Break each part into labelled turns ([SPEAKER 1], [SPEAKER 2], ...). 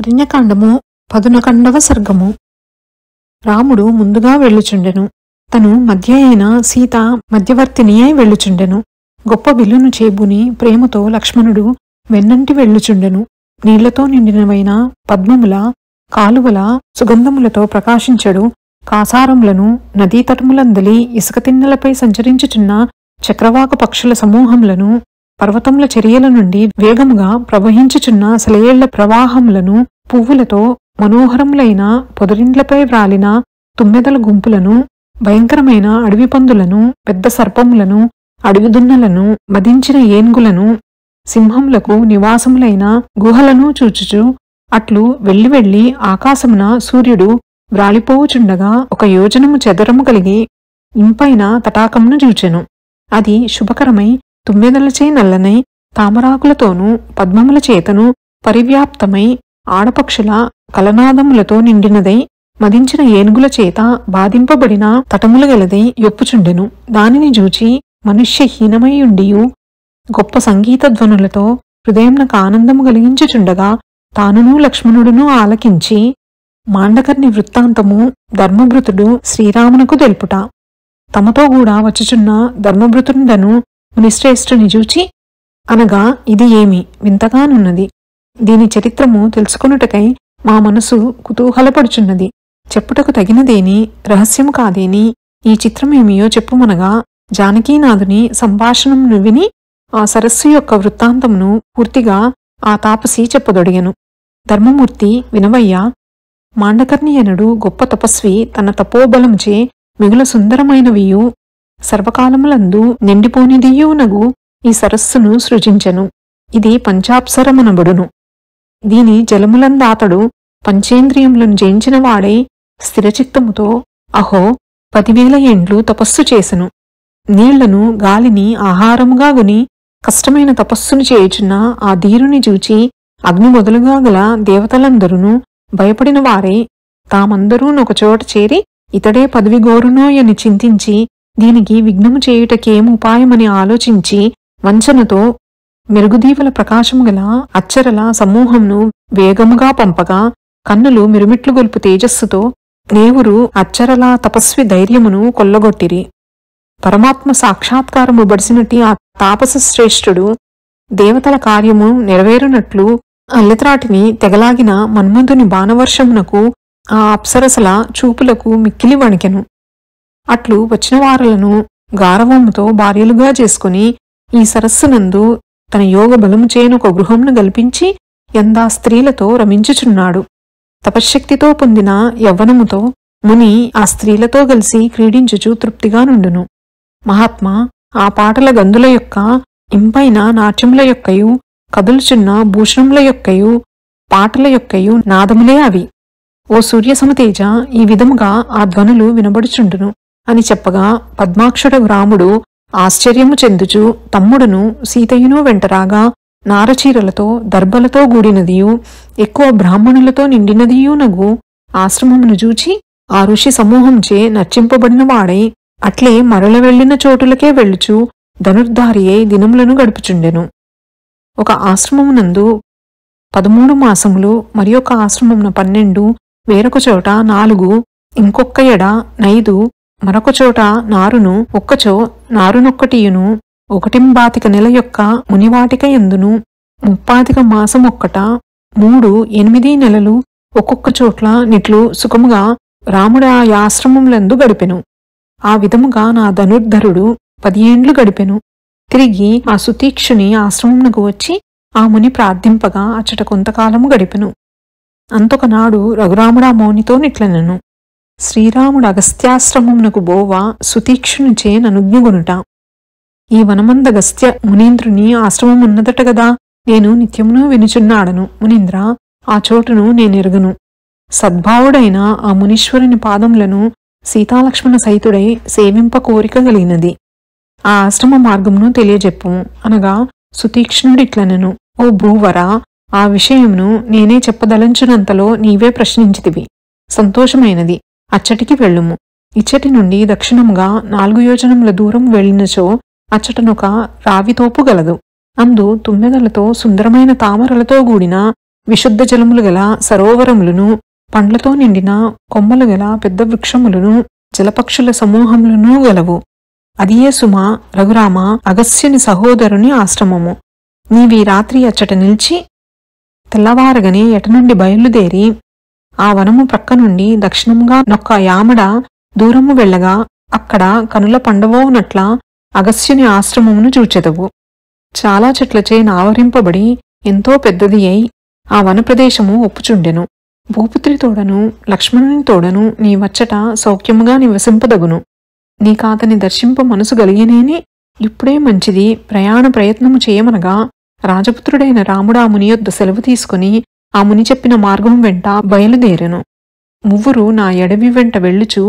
[SPEAKER 1] అరణ్యకాండము 11వ సర్గము. రాముడు ముందుగా వెళ్ళుచుండెను. తను మధ్య అయిన సీత మధ్యవర్తిని అయి వెళ్ళుచుండెను. గొప్ప విల్లును చేబుని ప్రేమతో లక్ష్మణుడు వెన్నంటి వెళ్ళుచుండెను. నీళ్లతో నిండినవైన పద్మముల కాలువల సుగంధములతో ప్రకాశించడు కాసారములను నదీతటములందలి ఇసుక తిన్నెలపై సంచరించుచున్న చక్రవాక పక్షుల సమూహములను పర్వతముల చర్యల నుండి వేగముగా ప్రవహించుచున్న సెలయేళ్ల ప్రవాహములను పువ్వులతో మనోహరములైన పొదరిండ్లపై వ్రాలిన తుమ్మెదల గుంపులను భయంకరమైన అడవి పందులను పెద్ద సర్పములను అడవిదున్నలను మదించిన ఏనుగులను సింహములకు నివాసములైన గుహలను చూచుచు అట్లు వెళ్లి వెళ్లి ఆకాశమున సూర్యుడు వ్రాలిపోవుచుండగా ఒక యోజనము చదరము కలిగి ఇంపైన తటాకమును చూచెను. అది శుభకరమై తుమ్మెదలచే నల్లనై తామరాకులతోనూ పద్మముల చేతను పరివ్యాప్తమై ఆడపక్షుల కలనాదములతో నిండినదై మదించిన ఏనుగుల చేత బాధింపబడిన తటములు గలదై యొప్పుచుండెను. దానిని జూచి మనుష్యహీనమైయుండియు గొప్ప సంగీత ధ్వనులతో హృదయంనకు ఆనందము కలిగించుచుండగా తానును లక్ష్మణుడును ఆలకించి మాండకర్ణి వృత్తాంతము ధర్మభృతుడు శ్రీరామునకు తెలుపుట. తమతో కూడా వచ్చుచున్న ధర్మభృతుండను మునిశ్రేష్ఠుని చూచి అనగా ఇది ఏమి వింతగానున్నది, దీని చరిత్రము తెలుసుకొనుటకై మా మనసు కుతూహలపడుచున్నది, చెప్పుటకు తగినదేని రహస్యము కాదేని ఈ చిత్రమేమియో చెప్పుమనగా జానకీనాథుని సంభాషణమును విని ఆ సరస్సు యొక్క వృత్తాంతమును పూర్తిగా ఆ తాపసి చెప్పదొడిగెను. ధర్మమూర్తి వినవయ్యా, మాండకర్ణియనుడు గొప్ప తపస్వి తన తపోబలముచే మిగుల సుందరమైనవియు సర్వకాలములందు నిండిపోనిదియునగు ఈ సరస్సును సృజించెను. ఇది పంచాప్సరమనబడును. దీని జలములందాతడు పంచేంద్రియములను జయించిన వాడై స్థిరచిత్తముతో అహో 10,000 ఏండ్లు తపస్సు చేసెను. నీళ్లను గాలిని ఆహారముగా గుని కష్టమైన తపస్సును చేయుచున్న ఆ ధీరుని చూచి అగ్ని మొదలుగా గల దేవతలందరూ భయపడిన వారై తామందరూ ఒకచోట చేరి ఇతడే పదవి గోరునోయని చింతించి దీనికి విఘ్నము చేయుటకేం ఉపాయమని ఆలోచించి వంచనతో మెరుగుదీవల ప్రకాశము గల అచ్చరల సమూహంను వేగముగా పంపగా కన్నులు మిరుమిట్లు గొల్పు తేజస్సుతో నేవురు అచ్చరల తపస్వి ధైర్యమును కొల్లగొట్టిరి. పరమాత్మ సాక్షాత్కారము బడిసినట్టి ఆ తాపస శ్రేష్ఠుడు దేవతల కార్యము నెరవేరునట్లు అల్లెత్రాటిని తెగలాగిన మన్మధుని బాణవర్షమునకు ఆ అప్సరసల చూపులకు మిక్కిలి వణికెను. అట్లు వచ్చిన వారలను గారవముతో భార్యలుగా చేసుకుని ఈ సరస్సునందు తన యోగ బలము చేనొక గృహమును గల్పించి ఎందా స్త్రీలతో రమించుచున్నాడు. తపశ్శక్తితో పొందిన యవ్వనముతో ముని ఆ స్త్రీలతో కలిసి క్రీడించుచు తృప్తిగా నుండును. మహాత్మా, ఆ పాటల గందుల యొక్క ఇంపైన నాట్యముల యొక్కయు కదులుచున్న భూషణముల యొక్కయు పాటల యొక్కయు నాదములే అవి. ఓ సూర్యసమతేజ, ఈ విధముగా ఆ ధ్వనులు వినబడుచుండును అని చెప్పగా పద్మాక్షుడ రాముడు ఆశ్చర్యము చెందుచు తమ్ముడును సీతయును వెంటరాగా నారచీరలతో దర్భలతో గూడినదియు ఎక్కువ బ్రాహ్మణులతో నిండినదియునగు ఆశ్రమమును చూచి ఆ ఋషి సమూహంచే నర్చింపబడిన వాడై అట్లే మరల వెళ్లిన చోటులకే వెళ్ళుచు ధనుర్ధారి అయి దినములను గడుపుచుండెను. ఒక ఆశ్రమమునందు 13 మాసములు, మరి ఒక ఆశ్రమమున 12, వేరొక చోట 4, ఇంకొక్క ఎడ 5, మరొక చోట నారును ఒక్కచో నారునొక్కటియును 1 నెల యొక్క మునివాటిక ఎందును 30 మాసమొక్కట 3, 8 నెలలు ఒక్కొక్క చోట్ల నిట్లు సుఖముగా రాముడు ఆ ఆశ్రమములందు గడిపెను. ఆ విధముగా నా ధనుర్ధరుడు 10 ఏండ్లు గడిపెను. తిరిగి ఆ సుతీక్షుని ఆశ్రమమునకు వచ్చి ఆ ముని ప్రార్థింపగా అచ్చట కొంతకాలము గడిపెను. అంతొకనాడు రఘురాముడా మౌనితో నిట్లనెను, శ్రీరాముడు అగస్త్యాశ్రమమునకు బోవ సుతీక్షునిచే ననుజ్ఞగొనుట. ఈ వనమందగస్త్య మునీంద్రుని ఆశ్రమమున్నదట గదా, నేను నిత్యమును వినుచున్నాడను. మునీంద్ర, ఆ చోటును నేనెరుగను. సద్భావుడైన ఆ మునీశ్వరుని పాదములను సీతాలక్ష్మణ సహితుడై సేవింప కోరిక కలిగినది. ఆ ఆశ్రమ మార్గమును తెలియజెప్పు అనగా సుతీక్ష్ణుడిట్లనెను, ఓ భూవరా, ఆ విషయమును నేనే చెప్పదలంచునంతలో నీవే ప్రశ్నించితివి. సంతోషమైనది, అచ్చటికి వెళ్ళుము. ఇచ్చటి నుండి దక్షిణముగా 4 యోజనముల దూరం వెళ్ళినచో అచ్చటనొక రావితోపు గలదు. అందు తుమ్మెదలతో సుందరమైన తామరలతో గూడిన విశుద్ధ జలములు గల సరోవరములను, పండ్లతో నిండిన కొమ్మలు గల పెద్ద వృక్షములను, జలపక్షుల సమూహములను గలవు. అదియే సుమ రఘురామ అగస్యుని సహోదరుని ఆశ్రమము. నీవీ రాత్రి అచ్చట నిలిచి తెల్లవారగనే ఎటనుండి బయలుదేరి ఆ వనము ప్రక్క నుండి దక్షిణముగా నొక్క యామడ దూరము వెళ్ళగా అక్కడ కనుల పండవోనట్ల అగస్యుని ఆశ్రమమును చూచెదవు. చాలా చెట్లచే నావరింపబడి ఎంతో పెద్దది అయి ఆ వనప్రదేశము ఒప్పుచుండెను. భూపుత్రితోడను లక్ష్మణునితోడను నీ వచ్చట సౌఖ్యముగా నివసింపదగును. నీకాతని దర్శింప మనసు గలిగినేని ఇప్పుడే మంచిది ప్రయాణ ప్రయత్నము చేయమనగా రాజపుత్రుడైన రాముడా ముని యొద్ద సెలవు తీసుకుని ఆ ముని చెప్పిన మార్గం వెంట బయలుదేరెను. మువ్వురు నా ఎడవి వెంట వెళ్ళుచు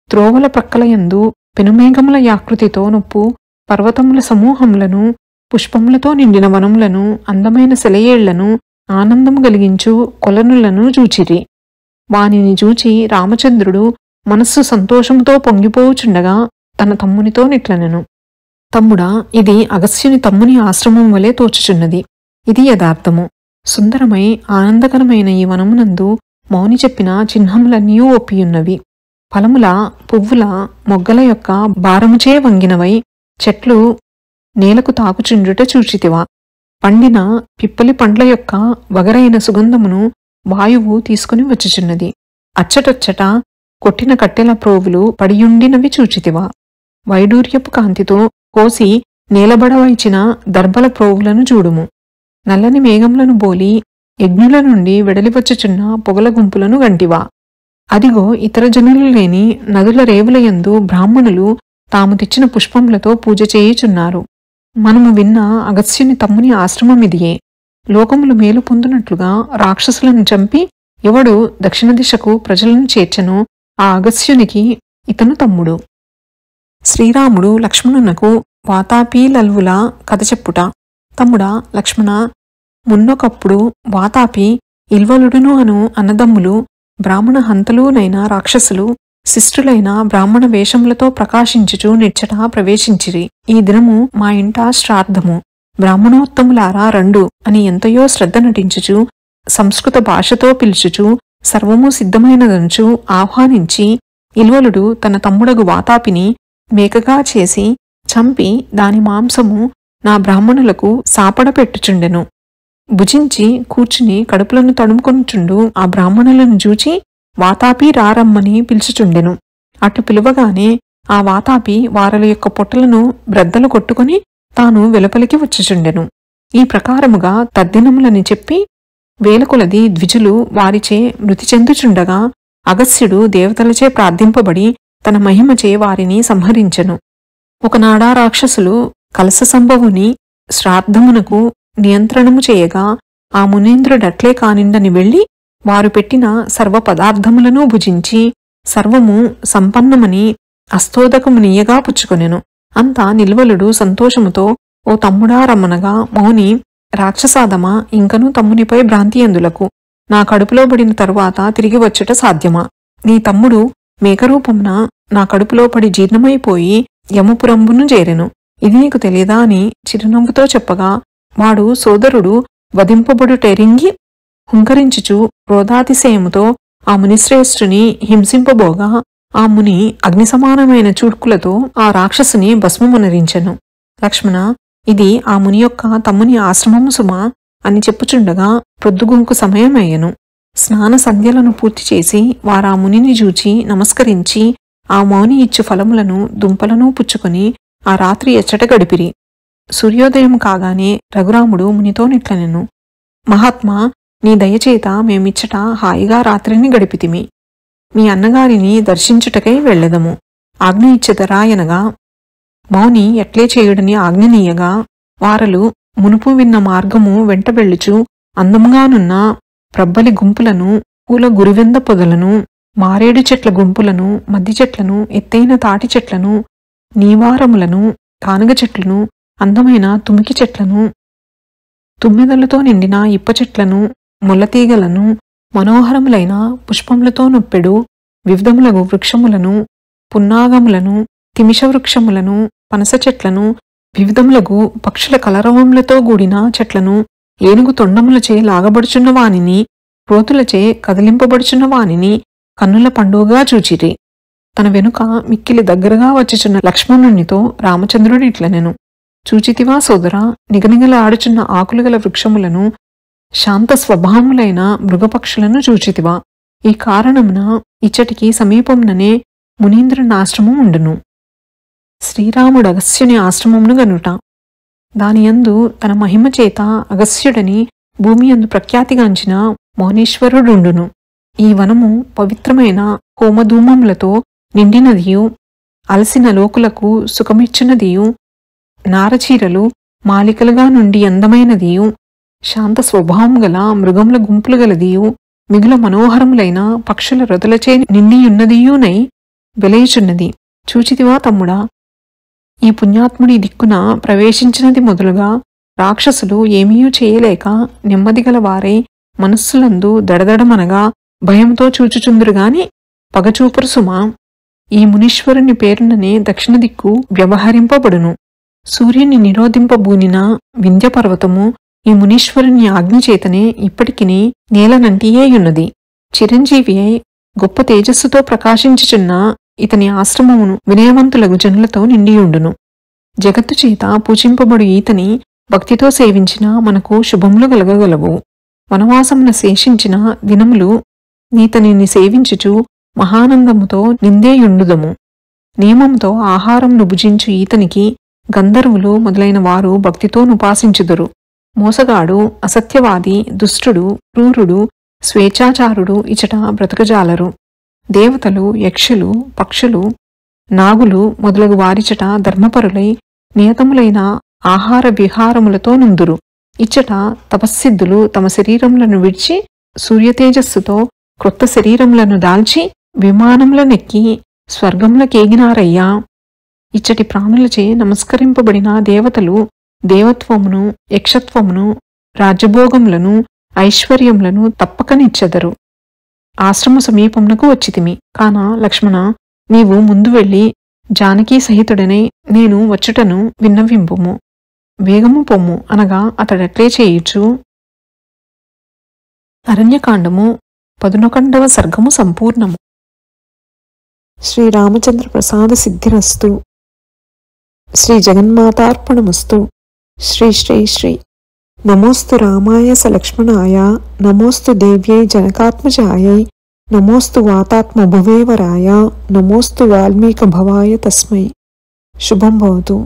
[SPEAKER 1] త్రోవల ప్రక్కలయందు పెనుమేఘముల యాకృతితో నొప్పు పర్వతముల సమూహములను, పుష్పములతో నిండిన వనములను, అందమైన సెలయేళ్లను, ఆనందము కలిగించు కొలనులను చూచిరి. వానిని చూచి రామచంద్రుడు మనస్సు సంతోషముతో పొంగిపోవుచుండగా తన తమ్మునితో నిట్లనెను. తమ్ముడా, ఇది అగస్యుని తమ్ముని ఆశ్రమం వలె తోచుచున్నది. ఇది యథార్థము. సుందరమై ఆనందకరమైన ఈ వనమునందు మౌని చెప్పిన చిహ్నములన్నీ ఒప్పియున్నవి. ఫలముల, పువ్వుల, మొగ్గల యొక్క భారముచే వంగినవై చెట్లు నేలకు తాకుచుండుట చూచితివా. పండిన పిప్పలి పండ్ల యొక్క వగరైన సుగంధమును వాయువు తీసుకుని వచ్చుచున్నది. అచ్చటొచ్చట కొట్టిన కట్టెల ప్రోవులు పడియుండినవి చూచితివా. వైడూర్యపు కాంతితో కోసి నేలబడవైచిన దర్భల ప్రోవులను చూడుము. నల్లని మేఘములను బోలి యజ్ఞుల నుండి వెడలివచ్చుచున్న పొగల గుంపులను గంటివా. అదిగో ఇతర జనులు లేని నదుల రేవులయందు బ్రాహ్మణులు తాము తెచ్చిన పుష్పములతో పూజ చేయుచున్నారు. మనము విన్న అగస్యుని తమ్ముని ఆశ్రమమిదియే. లోకములు మేలు పొందునట్లుగా రాక్షసులను చంపి ఎవడు దక్షిణ దిశకు ప్రజలను చేర్చెనో ఆ అగస్యునికి ఇతను తమ్ముడు. శ్రీరాముడు లక్ష్మణునకు వాతాపీలల్వుల కథ చెప్పుట. తమ్ముడా లక్ష్మణ, మున్నొకప్పుడు వాతాపి ఇల్వలుడును అను అన్నదమ్ములు బ్రాహ్మణ హంతలునైన రాక్షసులు శిష్టులైన బ్రాహ్మణ వేషములతో ప్రకాశించుచు నిచ్చట ప్రవేశించిరి. ఈ దినము మా ఇంట శ్రాద్ధము, బ్రాహ్మణోత్తములారా రండు అని ఎంతయో శ్రద్ధ నటించుచు సంస్కృత భాషతో పిలుచుచు సర్వము సిద్ధమైనదనుచు ఆహ్వానించి ఇల్వలుడు తన తమ్ముడగు వాతాపిని మేకగా చేసి చంపి దాని మాంసము నా బ్రాహ్మణులకు సాపడ పెట్టుచుండెను. భుజించి కూర్చుని కడుపులను తడుముకొనుచుండు ఆ బ్రాహ్మణులను చూచి వాతాపి రారమ్మని పిలుచుచుండెను. అటు పిలువగానే ఆ వాతాపి వారల యొక్క పొట్టలను బ్రద్దలు కొట్టుకుని తాను వెలుపలికి వచ్చుచుండెను. ఈ ప్రకారముగా తద్దినములని చెప్పి వేలకొలది ద్విజులు వారిచే మృతి చెందుచుండగా అగస్యుడు దేవతలచే ప్రార్థింపబడి తన మహిమచే వారిని సంహరించెను. ఒకనాడా రాక్షసులు కలస సంభవుని శ్రాద్ధమునకు నియంత్రణము చేయగా ఆ మునీంద్రుడట్లే కానిండని వెళ్లి వారు పెట్టిన సర్వ పదార్థములను భుజించి సర్వము సంపన్నమని అస్తోదకమునియగా పుచ్చుకొనెను. అంతా నిల్వలుడు సంతోషముతో ఓ తమ్ముడా రమ్మనగా మౌని, రాక్షసాదమా ఇంకనూ తమ్మునిపై భ్రాంతి ఎందులకు? నా కడుపులో పడిన తరువాత తిరిగి వచ్చుట సాధ్యమా? నీ తమ్ముడు మేకరూపమున నా కడుపులో పడి జీర్ణమైపోయి యమపురంబును చేరెను. ఇది నీకు తెలియదా అని చిరునవ్వుతో చెప్పగా వాడు సోదరుడు వధింపబడుటెరింగి హుంకరించుచు క్రోధాతిశయముతో ఆ మునిశ్రేష్ఠుని హింసింపబోగా ఆ ముని అగ్నిసమానమైన చూడ్కులతో ఆ రాక్షసుని భస్మమునరించెను. లక్ష్మణ, ఇది ఆ ముని యొక్క తమ్ముని ఆశ్రమము సుమా అని చెప్పుచుండగా ప్రొద్దుగుంకు సమయమయ్యెను. స్నాన సంధ్యలను పూర్తి చేసి వారా మునిని చూచి నమస్కరించి ఆ మౌని ఇచ్చు ఫలములను దుంపలను పుచ్చుకొని ఆ రాత్రి ఎచ్చట గడిపిరి. సూర్యోదయం కాగానే రఘురాముడు మునితో నిట్లనెను. మహాత్మా, నీ దయచేత మేమిచ్చట హాయిగా రాత్రిని గడిపితిమి. మీ అన్నగారిని దర్శించుటకై వెళ్ళెదము. ఆజ్ఞ ఇచ్చెదరా ఎనగా మౌని ఎట్లే చేయుడని ఆజ్ఞనీయగా వారలు మునుపు విన్న మార్గము వెంట వెళ్ళుచు అందముగానున్న ప్రబ్బలి గుంపులను, పూల గురివెంద పొదలను, మారేడు చెట్ల గుంపులను, మద్ది చెట్లను, ఎత్తైన తాటి చెట్లను, నీవారములను, కానుగ చెట్లను, అందమైన తుమికి చెట్లను, తుమ్మెదలతో నిండిన ఇప్ప చెట్లను, ముల్లతీగలను, మనోహరములైన పుష్పములతో నొప్పెడు వివిధములగు వృక్షములను, పున్నాగములను, తిమిష వృక్షములను, పనస చెట్లను, వివిధములగు పక్షుల కలరవములతో కూడిన చెట్లను, ఏనుగు తొండములచే లాగబడుచున్న వానిని, క్రోతులచే కదిలింపబడుచున్న వానిని కన్నుల పండుగగా చూచిరి. తన వెనుక మిక్కిలి దగ్గరగా వచ్చుచున్న లక్ష్మణునితో రామచంద్రుడు ఇట్లనెను, చూచితివా సోదరా, నిగనిగల ఆడుచున్న ఆకులుగల వృక్షములను, శాంత స్వభావములైన మృగపక్షులను చూచితివా? ఈ కారణమున ఇచ్చటికి సమీపముననే మునీంద్రునాశ్రమం ఉండును. శ్రీరాముడు అగస్త్యుని ఆశ్రమమును గనుట. దానియందు తన మహిమ చేత అగస్త్యుడని భూమియందు ప్రఖ్యాతిగాంచిన మౌనీశ్వరుడుండును. ఈ వనము పవిత్రమైన హోమధూమములతో నిండినదియు, అలసిన లోకులకు సుఖమిచ్చినదియు, నారచీరలు మాలికలుగా నుండి అందమైనదియు, శాంత స్వభావం గల మృగముల గుంపులు గలదియు, మిగుల మనోహరములైన పక్షుల రొదలచే నిండియున్నదియునై వెలయుచున్నది. చూచితివా తమ్ముడా, ఈ పుణ్యాత్ముడి దిక్కున ప్రవేశించినది మొదలుగా రాక్షసులు ఏమీయూ చేయలేక నెమ్మదిగల వారై మనస్సులందు దడదడమనగా భయంతో చూచుచుందురుగాని పగచూపురు సుమా. ఈ మునీశ్వరుని పేరుననే దక్షిణ దిక్కు వ్యవహరింపబడును. సూర్యుని నిరోధింపబూనిన వింధ్యపర్వతము ఈ మునీశ్వరుని ఆజ్ఞచేతనే ఇప్పటికిని నేలనంటియేయున్నది. చిరంజీవి అయి గొప్ప తేజస్సుతో ప్రకాశించుచున్న ఇతని ఆశ్రమమును వినయవంతులగు జనులతో నిండియుండును. జగత్తు చేత పూజింపబడు ఈతని భక్తితో సేవించిన మనకు శుభములు కలగగలవు. వనవాసమున శేషించిన దినములు నీతనిని సేవించుచు మహానందముతో నిందేయుండుదము. నియమంతో ఆహారంను భుజించు ఈతనికి గంధర్వులు మొదలైన వారు భక్తితో నుపాసించుదురు. మోసగాడు, అసత్యవాది, దుష్టుడు, క్రూరుడు, స్వేచ్ఛాచారుడు ఇచట బ్రతకజాలరు. దేవతలు, యక్షులు, పక్షులు, నాగులు మొదలగు వారిచట ధర్మపరులై నియతములైన ఆహార విహారములతో నుందురు. ఇచ్చట తపస్సిద్ధులు తమ శరీరములను విడిచి సూర్యతేజస్సుతో క్రొత్త శరీరములను దాల్చి విమానములనెక్కి స్వర్గములకేగినారయ్యా. ఇచ్చటి ప్రాణులచే నమస్కరింపబడిన దేవతలు దేవత్వమును, యక్షత్వమును, రాజ్యభోగములను, ఐశ్వర్యములను తప్పకనిచ్చెదరు. ఆశ్రమ సమీపమునకు వచ్చితిమి. కాన లక్ష్మణ, నీవు ముందు వెళ్ళి జానకీ సహితుడనై నేను వచ్చుటను విన్నవింపుము. వేగము పొమ్ము అనగా అతడట్లే చేయుచు. అరణ్యకాండము 11వ సర్గము సంపూర్ణము. శ్రీరామచంద్ర ప్రసాద సిద్ధిరస్తు. శ్రీ జగన్మాతార్పణమస్తు. శ్రీ శ్రీ శ్రీ. నమోస్తు రామాయ సలక్ష్మణాయ, నమోస్తు దేవ్యై జనకాత్మజాయై, నమోస్తు వాతాత్మ భువేవరాయ, నమోస్తు వాల్మీక భవాయ తస్మై. శుభం భవతు.